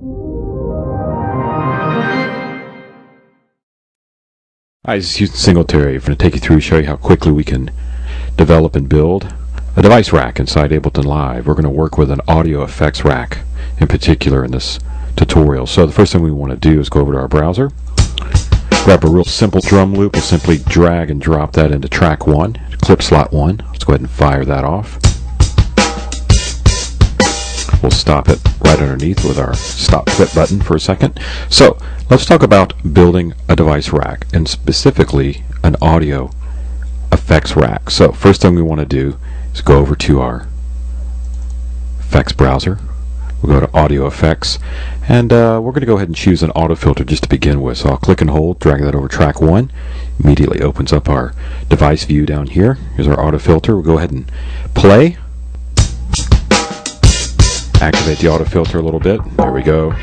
Hi, this is Houston Singletary. I'm going to take you through and show you how quickly we can develop and build a device rack inside Ableton Live. We're going to work with an audio effects rack in particular in this tutorial. So the first thing we want to do is go over to our browser, grab a real simple drum loop. We'll simply drag and drop that into track 1, clip slot 1. Let's go ahead and fire that off. We'll stop it right underneath with our stop clip button for a second. So let's talk about building a device rack, and specifically an audio effects rack. So first thing we want to do is go over to our effects browser. We'll go to audio effects, and we're going to go ahead and choose an auto filter just to begin with. So I'll click and hold, drag that over track 1. Immediately opens up our device view down here. Here's our auto filter. We'll go ahead and play. Activate the auto filter a little bit. There we go.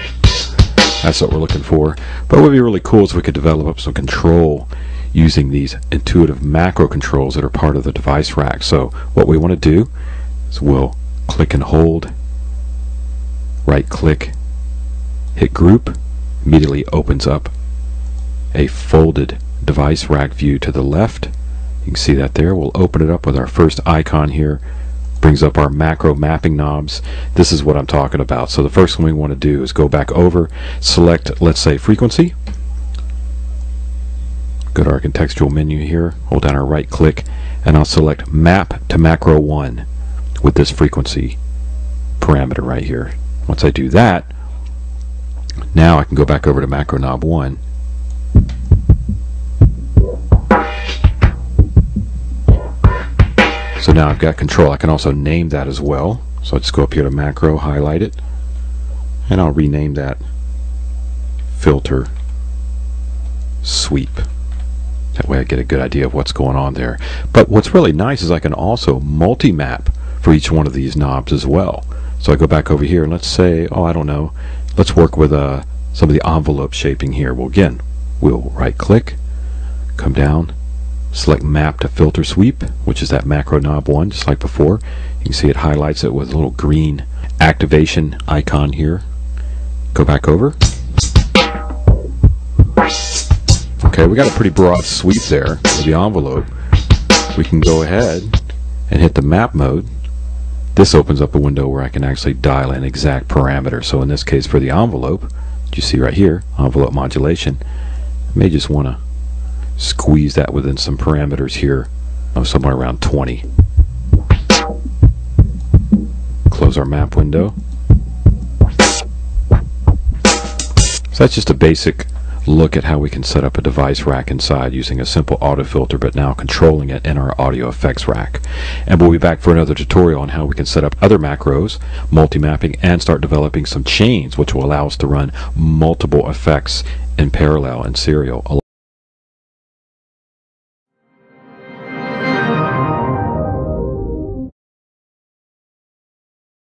That's what we're looking for. But what would be really cool is we could develop up some control using these intuitive macro controls that are part of the device rack. So what we want to do is we'll click and hold, right click, hit group. Immediately opens up a folded device rack view to the left. You can see that there. We'll open it up with our first icon here. Brings up our macro mapping knobs. This is what I'm talking about. So the first thing we want to do is go back over, select, let's say, frequency. Go to our contextual menu here, hold down our right click, and I'll select map to macro 1 with this frequency parameter right here. Once I do that, now I can go back over to macro knob 1. So now I've got control. I can also name that as well. So I'll just go up here to macro, highlight it, and I'll rename that filter sweep. That way I get a good idea of what's going on there. But what's really nice is I can also multi-map for each one of these knobs as well. So I go back over here and let's say, oh, I don't know, let's work with some of the envelope shaping here. Well, again, we'll right click, come down, select map to filter sweep, which is that macro knob 1, just like before. You can see it highlights it with a little green activation icon here. Go back over. Okay, we got a pretty broad sweep there with the envelope. We can go ahead and hit the map mode. This opens up a window where I can actually dial in exact parameters. So in this case, for the envelope, you see right here, envelope modulation, I may just want to squeeze that within some parameters here of somewhere around 20. Close our map window. So that's just a basic look at how we can set up a device rack inside using a simple auto filter, but now controlling it in our audio effects rack. And we'll be back for another tutorial on how we can set up other macros, multi-mapping, and start developing some chains which will allow us to run multiple effects in parallel and serial.